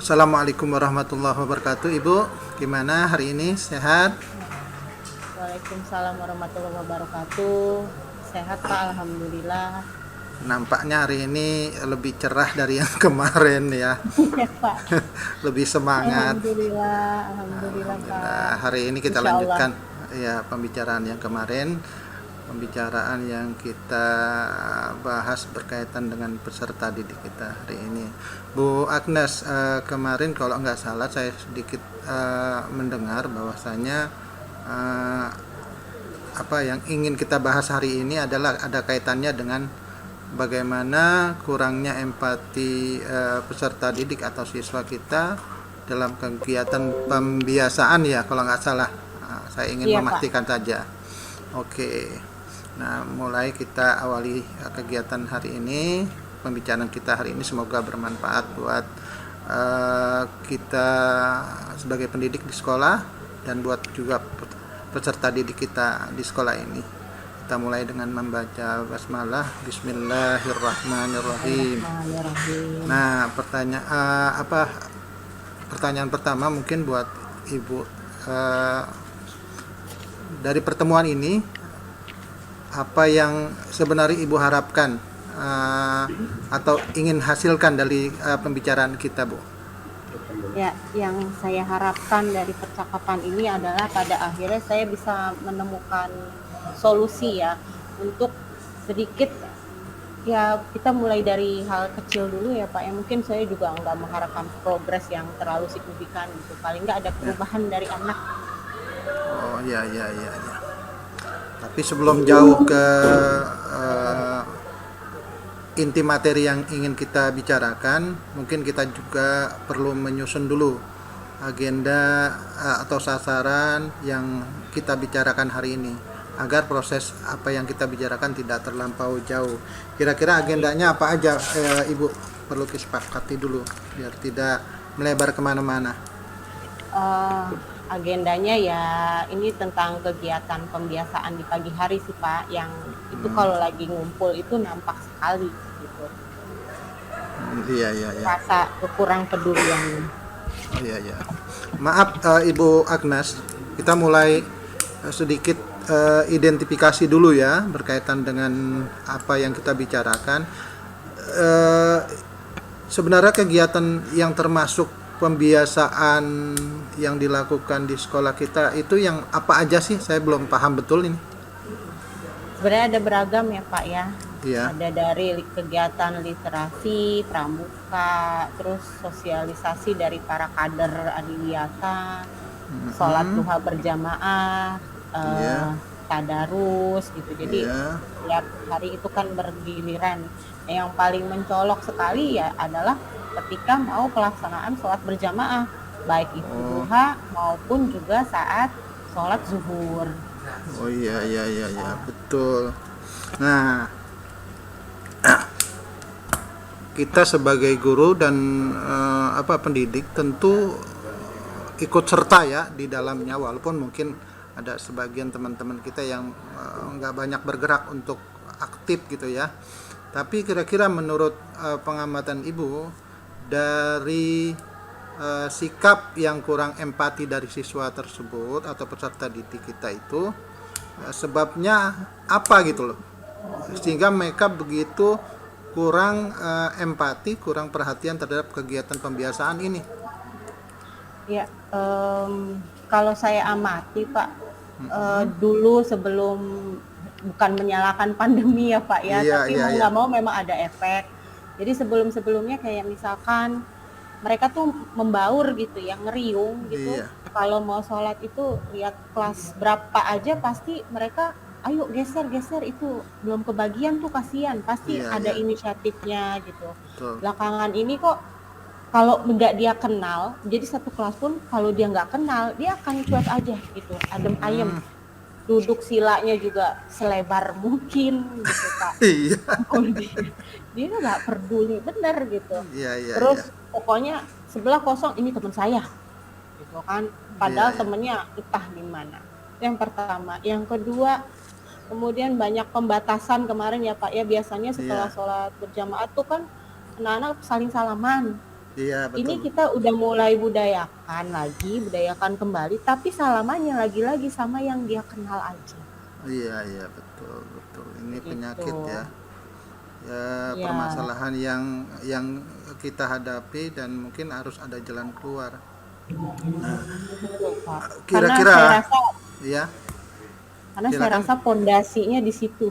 Assalamualaikum warahmatullahi wabarakatuh. Ibu, gimana hari ini? Sehat? Waalaikumsalam warahmatullahi wabarakatuh. Sehat Pak, Alhamdulillah. Nampaknya hari ini lebih cerah dari yang kemarin ya. Ya Pak, Lebih semangat. Alhamdulillah Pak. Nah, hari ini kita Insya Allah. lanjutkan ya pembicaraan yang kemarin. Pembicaraan yang kita bahas berkaitan dengan peserta didik kita hari ini. Bu Agnes, kemarin kalau nggak salah saya sedikit mendengar bahwasanya eh, apa yang ingin kita bahas hari ini adalah ada kaitannya dengan bagaimana kurangnya empati peserta didik atau siswa kita dalam kegiatan pembiasaan ya kalau nggak salah. Saya ingin Iya Pak. memastikan saja. Oke. Nah, mulai kita awali kegiatan hari ini, pembicaraan kita hari ini semoga bermanfaat buat kita sebagai pendidik di sekolah dan buat juga peserta didik kita di sekolah ini. Kita mulai dengan membaca basmalah. Bismillahirrahmanirrahim. Bismillahirrahmanirrahim. Nah, pertanyaan pertama mungkin buat Ibu, dari pertemuan ini apa yang sebenarnya Ibu harapkan atau ingin hasilkan dari pembicaraan kita, Bu? Ya, yang saya harapkan dari percakapan ini adalah pada akhirnya saya bisa menemukan solusi ya untuk sedikit ya kita mulai dari hal kecil dulu ya Pak ya, mungkin saya juga nggak mengharapkan progres yang terlalu signifikan gitu, paling nggak ada Ya. perubahan dari anak. Oh, ya, ya, ya, ya. Tapi sebelum jauh ke eh, inti materi yang ingin kita bicarakan, mungkin kita juga perlu menyusun dulu agenda atau sasaran yang kita bicarakan hari ini agar proses apa yang kita bicarakan tidak terlampau jauh. Kira-kira Baik. agendanya apa aja, Ibu? Perlu disepakati dulu biar tidak melebar kemana-mana. Eh, Agendanya ya ini tentang kegiatan pembiasaan di pagi hari sih Pak, yang itu kalau lagi ngumpul itu nampak sekali gitu, Iya, iya, iya. rasa kurang pedulian. Oh, iya, iya. Maaf, Ibu Agnes, kita mulai sedikit identifikasi dulu ya berkaitan dengan apa yang kita bicarakan. Eh, Sebenarnya kegiatan yang termasuk pembiasaan yang dilakukan di sekolah kita itu yang apa aja sih? Saya belum paham betul ini. Sebenarnya ada beragam ya Pak ya, Iya. ada dari kegiatan literasi, pramuka, terus sosialisasi dari para kader adiwiyata, sholat Mhm. duha berjamaah, eh, Iya, tadarus gitu. Jadi iya. tiap hari itu kan bergiliran. Yang paling mencolok sekali ya adalah ketika mau pelaksanaan sholat berjamaah, baik itu Oh, duha maupun juga saat sholat zuhur. oh, iya, iya, iya, iya, betul. Nah, kita sebagai guru dan pendidik tentu ikut serta ya di dalamnya, walaupun mungkin ada sebagian teman-teman kita yang nggak banyak bergerak untuk aktif gitu ya. Tapi kira-kira menurut pengamatan Ibu dari sikap yang kurang empati dari siswa tersebut atau peserta didik kita itu, sebabnya apa gitu loh, sehingga mereka begitu kurang empati, kurang perhatian terhadap kegiatan pembiasaan ini. Ya, kalau saya amati Pak, dulu sebelum, bukan menyalahkan pandemi ya Pak ya, Iya, tapi iya, mau iya. nggak mau memang ada efek. Jadi sebelum-sebelumnya kayak misalkan mereka tuh membaur gitu ya, ngeriung gitu. Iya, Kalau mau sholat itu lihat kelas berapa aja pasti mereka, ayo geser-geser itu belum kebagian tuh kasihan, pasti iya, ada iya, inisiatifnya gitu. betul. Belakangan ini kok kalau nggak dia kenal, jadi satu kelas pun kalau dia nggak kenal, dia akan cuek aja gitu, adem ayem. Hmm, Duduk silanya juga selebar mungkin gitu Kak. iya, Dia nggak peduli bener gitu. iya, iya, iya, Terus pokoknya sebelah kosong ini teman saya gitu kan. iya, Padahal iya, temennya entah di mana. Yang pertama, yang kedua kemudian banyak pembatasan kemarin ya Pak ya, biasanya setelah iya, sholat berjamaah tuh kan anak-anak saling salaman. Iya, Ini betul. kita udah mulai budayakan kembali, tapi salamannya lagi-lagi sama yang dia kenal aja. Iya, iya, betul, betul. Ini Begitu. penyakit ya. Ya, Ya, permasalahan yang kita hadapi dan mungkin harus ada jalan keluar. Nah, betul, Pak. Karena saya kira-kira rasa ya, karena saya silakan. rasa pondasinya di situ.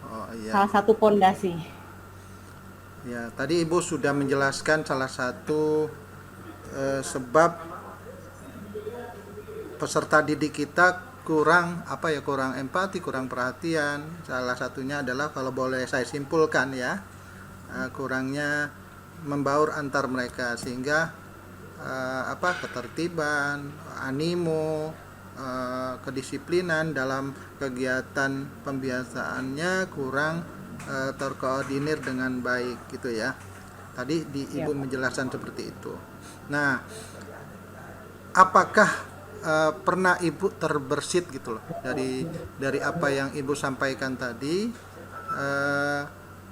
Oh iya. Salah satu pondasi. Ya, tadi Ibu sudah menjelaskan salah satu sebab peserta didik kita kurang apa ya, kurang empati, kurang perhatian. Salah satunya adalah kalau boleh saya simpulkan ya, kurangnya membaur antar mereka sehingga ketertiban, animo, kedisiplinan dalam kegiatan pembiasaannya kurang terkoordinir dengan baik gitu ya. Tadi Ya, Ibu Pak. menjelaskan seperti itu. Nah, apakah pernah Ibu terbersit gitu loh dari apa yang Ibu sampaikan tadi, eh,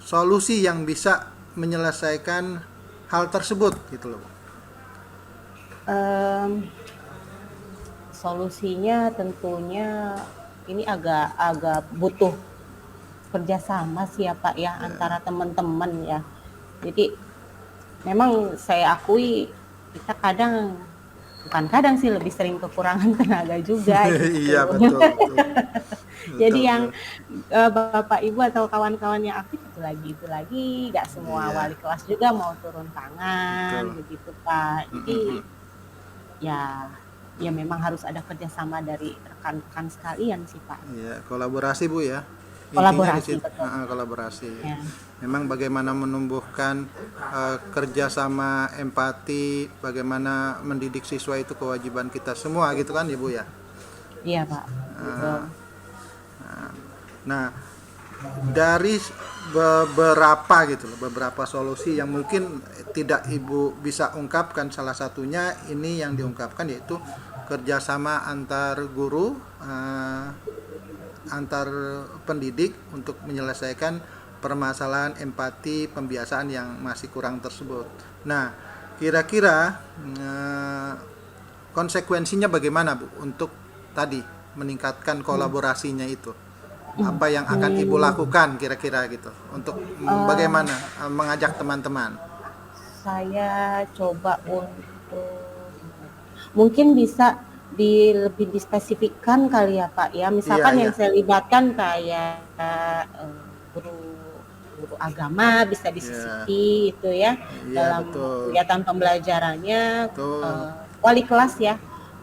solusi yang bisa menyelesaikan hal tersebut gitu loh. Em, Solusinya tentunya ini agak butuh kerjasama sih ya Pak ya antara teman-teman ya. Jadi memang saya akui kita bukan kadang sih lebih sering kekurangan tenaga juga Iya, gitu. betul, betul, Jadi betul, yang betul. Bapak Ibu atau kawan-kawan yang aktif itu lagi, nggak semua Iya, wali kelas juga mau turun tangan betul. begitu Pak. Jadi ya ya memang harus ada kerjasama dari rekan-rekan sekalian sih Pak. Iya, kolaborasi Bu ya. Intinya di Kolaborasi situ, betul. kolaborasi. Ya, Memang bagaimana menumbuhkan kerjasama, empati, bagaimana mendidik siswa itu kewajiban kita semua gitu kan Ibu ya. iya Pak. Betul. Nah, dari beberapa gitu loh, beberapa solusi yang mungkin tidak Ibu bisa ungkapkan, salah satunya ini yang diungkapkan yaitu kerjasama antar guru, antar pendidik untuk menyelesaikan permasalahan empati pembiasaan yang masih kurang tersebut. Nah, kira-kira konsekuensinya bagaimana Bu untuk tadi meningkatkan kolaborasinya itu? Apa yang akan Ibu Hmm, lakukan kira-kira gitu untuk bagaimana mengajak teman-teman? saya coba untuk mungkin bisa lebih dispesifikkan kali ya Pak ya. Iya, Misalkan iya. yang saya libatkan kayak guru guru agama bisa Iya, disisipi itu ya iya, dalam betul. kegiatan pembelajarannya. Betul. Wali kelas ya,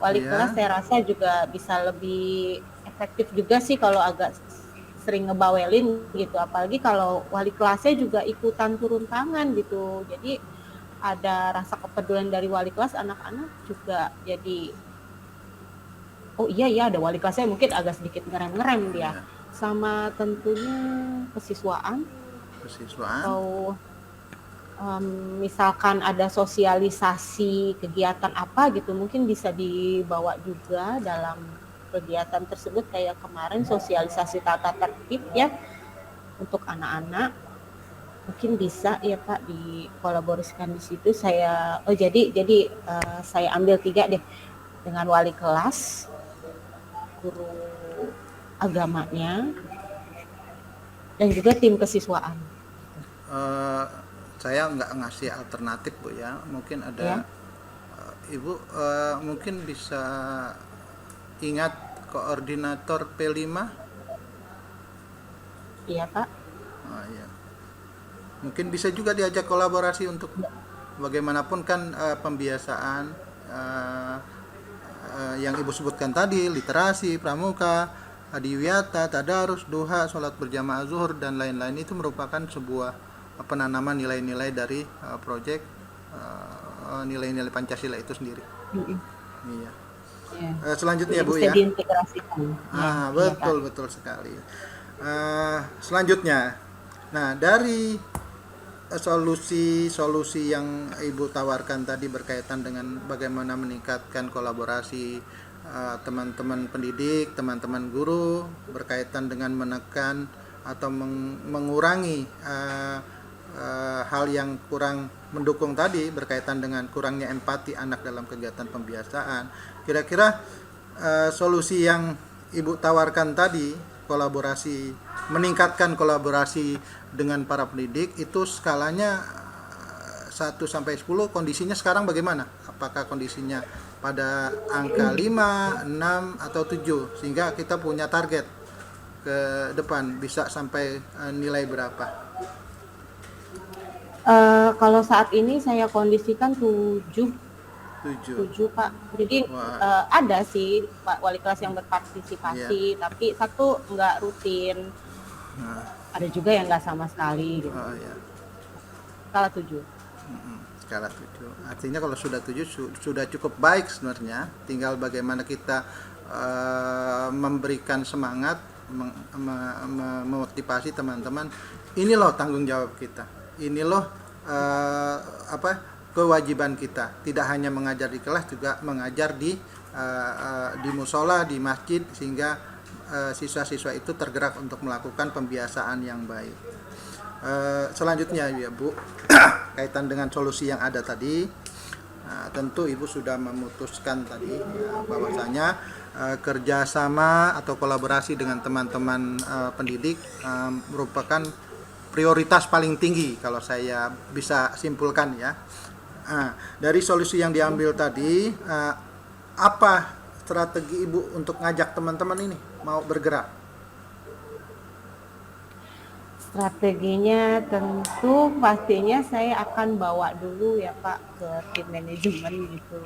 wali kelas Iya, saya rasa juga bisa lebih efektif juga sih kalau agak sering ngebawelin gitu, apalagi kalau wali kelasnya juga ikutan turun tangan gitu, jadi ada rasa kepedulian dari wali kelas, anak-anak juga jadi oh iya ya ada wali kelasnya, mungkin agak sedikit ngerem-ngerem dia. iya. Sama tentunya kesiswaan Kesiswaan. atau misalkan ada sosialisasi kegiatan apa gitu, mungkin bisa dibawa juga dalam kegiatan tersebut, kayak kemarin sosialisasi tata tertib ya untuk anak-anak, mungkin bisa ya Pak dikolaborasikan di situ. Saya ambil 3 deh, dengan wali kelas, guru agamanya, dan juga tim kesiswaan Eh, saya nggak ngasih alternatif Bu ya. Mungkin ya. ada Ibu mungkin bisa ingat koordinator P5. Iya Pak. Oh, iya. Mungkin bisa juga diajak kolaborasi untuk bagaimanapun kan pembiasaan eh, yang Ibu sebutkan tadi, literasi, pramuka, adiwiyata, tadarus, duha, sholat berjamaah zuhur dan lain-lain itu merupakan sebuah penanaman nilai-nilai dari proyek nilai-nilai Pancasila itu sendiri. Mm-mm. Iya. Ya. Selanjutnya Jadi Bu bisa ya. diintegrasikan ya. Iya Pak. Betul betul sekali. Selanjutnya, nah dari solusi-solusi yang Ibu tawarkan tadi berkaitan dengan bagaimana meningkatkan kolaborasi teman-teman pendidik, teman-teman guru berkaitan dengan menekan atau mengurangi hal yang kurang mendukung tadi berkaitan dengan kurangnya empati anak dalam kegiatan pembiasaan. Kira-kira solusi yang Ibu tawarkan tadi, kolaborasi, meningkatkan kolaborasi dengan para pendidik, itu skalanya 1 sampai 10, kondisinya sekarang bagaimana? Apakah kondisinya pada angka 5, 6 atau 7, sehingga kita punya target ke depan bisa sampai nilai berapa? Kalau saat ini saya kondisikan 7 Pak. Jadi ada sih Pak wali kelas yang berpartisipasi, tapi satu nggak rutin. Ada juga yang nggak sama sekali gitu. Skala 7. Skala 7. Artinya kalau sudah 7 sudah cukup baik sebenarnya. Tinggal bagaimana kita memberikan semangat, memotivasi teman-teman. Ini loh tanggung jawab kita. Ini loh kewajiban kita. Tidak hanya mengajar di kelas, juga mengajar di musola, di masjid, sehingga siswa-siswa itu tergerak untuk melakukan pembiasaan yang baik. Selanjutnya ya Bu, kaitan dengan solusi yang ada tadi, tentu Ibu sudah memutuskan tadi bahwasanya kerjasama atau kolaborasi dengan teman-teman pendidik merupakan prioritas paling tinggi kalau saya bisa simpulkan ya. Dari solusi yang diambil tadi, apa strategi Ibu untuk ngajak teman-teman ini mau bergerak? Strateginya tentu pastinya saya akan bawa dulu ya Pak ke tim manajemen gitu,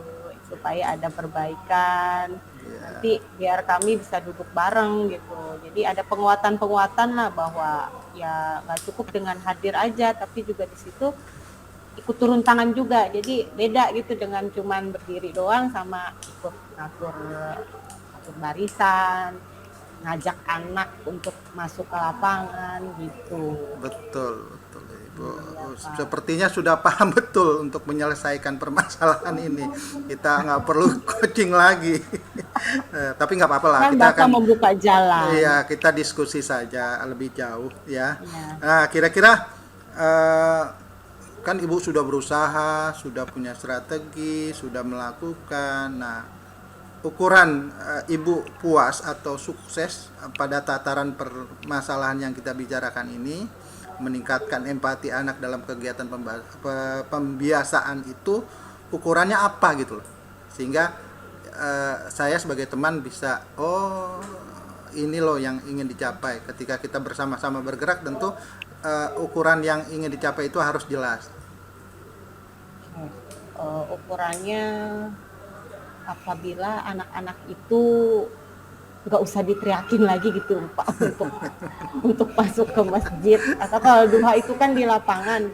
supaya ada perbaikan. Nanti biar kami bisa duduk bareng gitu. Jadi ada penguatan-penguatan lah, bahwa ya nggak cukup dengan hadir aja, tapi juga di situ ikut turun tangan juga. Jadi beda gitu dengan cuman berdiri doang sama ikut ngatur barisan, ngajak anak untuk masuk ke lapangan gitu. Betul Ibu. Sepertinya sudah paham betul untuk menyelesaikan permasalahan ini. Kita nggak perlu coaching lagi. Tapi nggak apa-apa lah. Kan Kita akan membuka jalan. Iya, kita diskusi saja lebih jauh ya. Nah, kira-kira kan Ibu sudah berusaha, sudah punya strategi, sudah melakukan. Nah, ukuran Ibu puas atau sukses pada tataran permasalahan yang kita bicarakan ini, meningkatkan empati anak dalam kegiatan pembiasaan itu, ukurannya apa gitu loh, sehingga saya sebagai teman bisa, oh ini loh yang ingin dicapai. Ketika kita bersama-sama bergerak, tentu ukuran yang ingin dicapai itu harus jelas. Ukurannya apabila anak-anak itu nggak usah diteriakin lagi gitu Pak untuk masuk ke masjid, atau kalau duha itu kan di lapangan,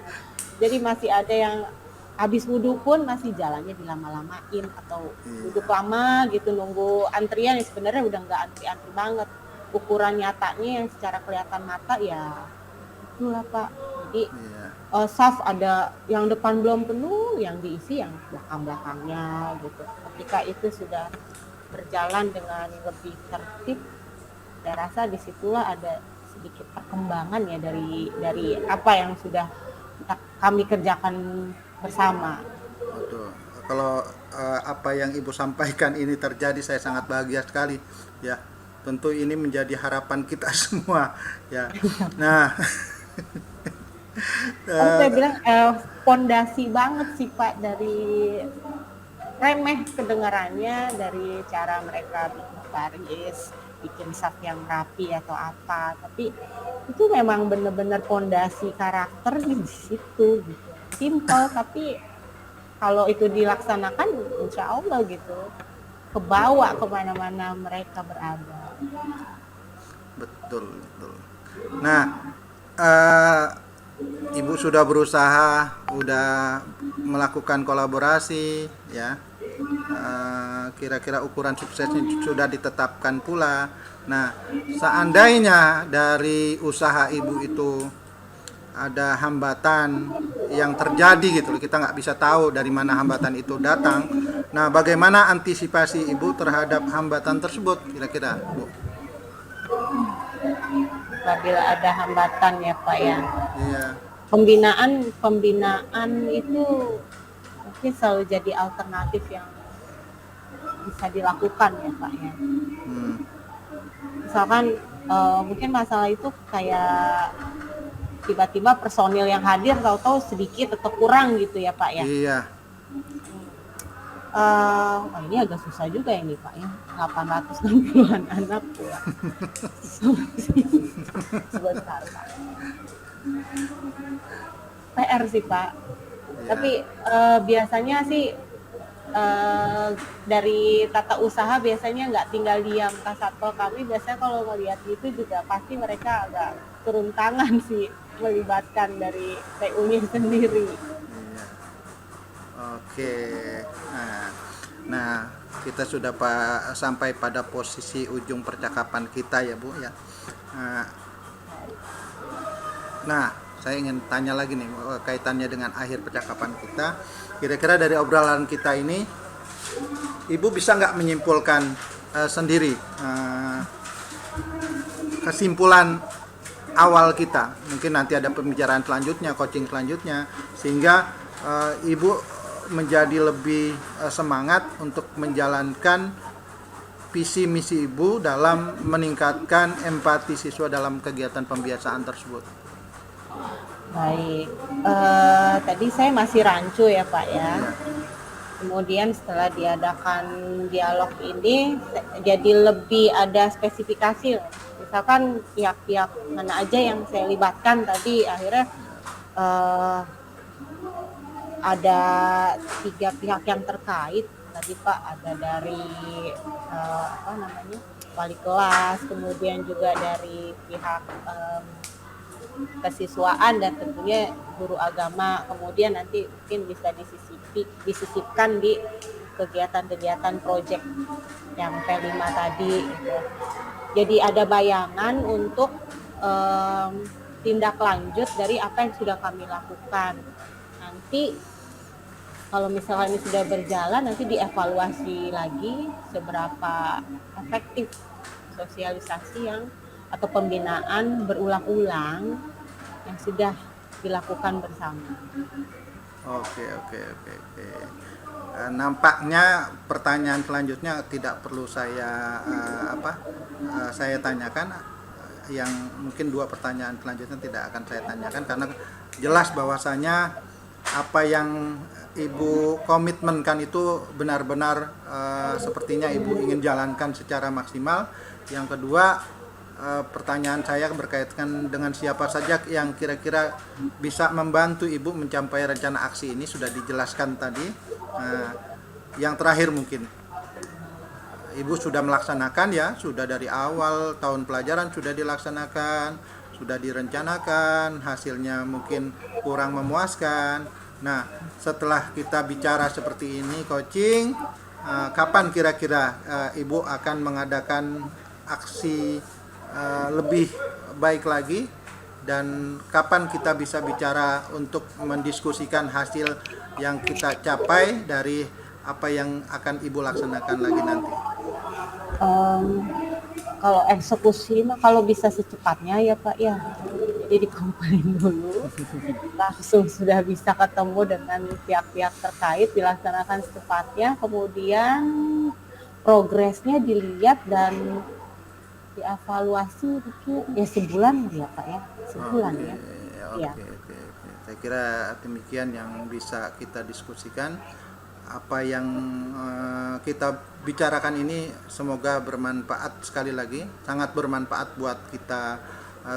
jadi masih ada yang habis wudhu pun masih jalannya dilama-lamain atau duduk lama gitu nunggu antrian. Sebenarnya udah nggak antri-antri banget. Ukuran nyatanya yang secara kelihatan mata ya itulah Pak. Jadi saf ada yang depan belum penuh, yang diisi yang belakang-belakangnya gitu. Ketika itu sudah berjalan dengan lebih tertib, saya rasa disitulah ada sedikit perkembangan ya dari apa yang sudah kami kerjakan bersama. Betul. Kalau apa yang Ibu sampaikan ini terjadi, saya sangat bahagia sekali ya. Tentu ini menjadi harapan kita semua ya. Nah, saya bilang fondasi banget sih Pak, dari remeh kedengarannya, dari cara mereka bikin baris, bikin saf yang rapi atau apa, tapi itu memang benar-benar fondasi karakter di situ gitu. Simple, tapi kalau itu dilaksanakan insya Allah gitu kebawa kemana-mana mereka berada. Betul. Nah, Ibu sudah berusaha, udah melakukan kolaborasi ya. Kira-kira ukuran suksesnya sudah ditetapkan pula. Nah, seandainya dari usaha Ibu itu ada hambatan yang terjadi gitu, kita nggak bisa tahu dari mana hambatan itu datang. Nah, bagaimana antisipasi Ibu terhadap hambatan tersebut kira-kira, Bu? Apabila ada hambatan ya Pak ya. Iya. pembinaan itu mungkin selalu jadi alternatif yang bisa dilakukan ya Pak ya. Hmm. Misalkan mungkin masalah itu kayak tiba-tiba personil yang hadir tahu-tahu sedikit atau kurang gitu ya Pak ya. Iya. Ini agak susah juga ini Pak ya, 860-an anak ya. Sebentar Pak. PR sih Pak. Iya. Tapi biasanya sih dari tata usaha biasanya nggak tinggal diam Kasatpol kami, biasanya kalau melihat itu juga pasti mereka agak turun tangan sih melibatkan dari TU-nya sendiri. Iya. Oke. Nah, kita sudah sampai pada posisi ujung percakapan kita ya Bu ya. Nah, saya ingin tanya lagi nih kaitannya dengan akhir percakapan kita. Kira-kira dari obrolan kita ini, Ibu bisa nggak menyimpulkan sendiri kesimpulan awal kita? Mungkin nanti ada pembicaraan selanjutnya, coaching selanjutnya, sehingga Ibu menjadi lebih semangat untuk menjalankan visi misi Ibu dalam meningkatkan empati siswa dalam kegiatan pembiasaan tersebut. Baik, tadi saya masih rancu ya Pak ya. Kemudian setelah diadakan dialog ini jadi lebih ada spesifikasi. Misalkan pihak-pihak mana aja yang saya libatkan tadi, akhirnya ada 3 pihak yang terkait tadi Pak, ada dari wali kelas, kemudian juga dari pihak kesiswaan dan tentunya guru agama, kemudian nanti mungkin bisa disisipkan di kegiatan-kegiatan proyek yang P5 tadi gitu. Jadi ada bayangan untuk tindak lanjut dari apa yang sudah kami lakukan. Nanti kalau misalnya ini sudah berjalan, nanti dievaluasi lagi seberapa efektif sosialisasi yang atau pembinaan berulang-ulang yang sudah dilakukan bersama. Oke. Nampaknya pertanyaan selanjutnya tidak perlu saya saya tanyakan. Yang mungkin 2 pertanyaan selanjutnya tidak akan saya tanyakan karena jelas bahwasanya apa yang Ibu komitmenkan itu benar-benar sepertinya Ibu ingin jalankan secara maksimal. Yang kedua, pertanyaan saya berkaitan dengan siapa saja yang kira-kira bisa membantu Ibu mencapai rencana aksi ini sudah dijelaskan tadi. Yang terakhir mungkin Ibu sudah melaksanakan ya, sudah dari awal tahun pelajaran sudah dilaksanakan, sudah direncanakan, hasilnya mungkin kurang memuaskan. Nah, setelah kita bicara seperti ini coaching, kapan kira-kira Ibu akan mengadakan aksi lebih baik lagi, dan kapan kita bisa bicara untuk mendiskusikan hasil yang kita capai dari apa yang akan Ibu laksanakan lagi nanti? Kalau eksekusi kalau bisa secepatnya ya Pak ya, jadi dikumpulin dulu langsung sudah bisa ketemu dengan pihak-pihak terkait, dilaksanakan secepatnya, kemudian progresnya dilihat dan dievaluasi mungkin ya sebulan ya Pak ya, sebulan ya. Oke. Saya kira demikian yang bisa kita diskusikan. Apa yang kita bicarakan ini semoga bermanfaat, sekali lagi sangat bermanfaat buat kita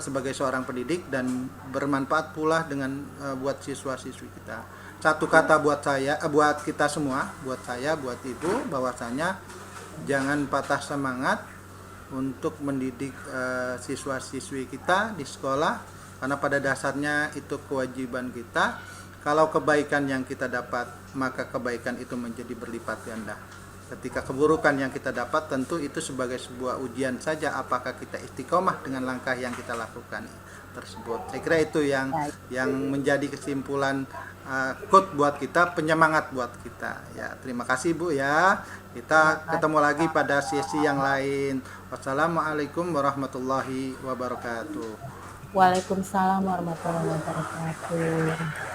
sebagai seorang pendidik, dan bermanfaat pula dengan buat siswa-siswi kita. Satu kata buat saya, buat kita semua, buat saya, buat Ibu, bahwasanya jangan patah semangat untuk mendidik siswa-siswi kita di sekolah, karena pada dasarnya itu kewajiban kita. Kalau kebaikan yang kita dapat, maka kebaikan itu menjadi berlipat ganda. Ketika keburukan yang kita dapat, tentu itu sebagai sebuah ujian saja apakah kita istiqomah dengan langkah yang kita lakukan tersebut. Saya kira itu yang menjadi kesimpulan quote buat kita, penyemangat buat kita. Ya, terima kasih Bu ya. Kita ketemu lagi pada sesi yang lain. Wassalamualaikum warahmatullahi wabarakatuh. Waalaikumsalam warahmatullahi wabarakatuh.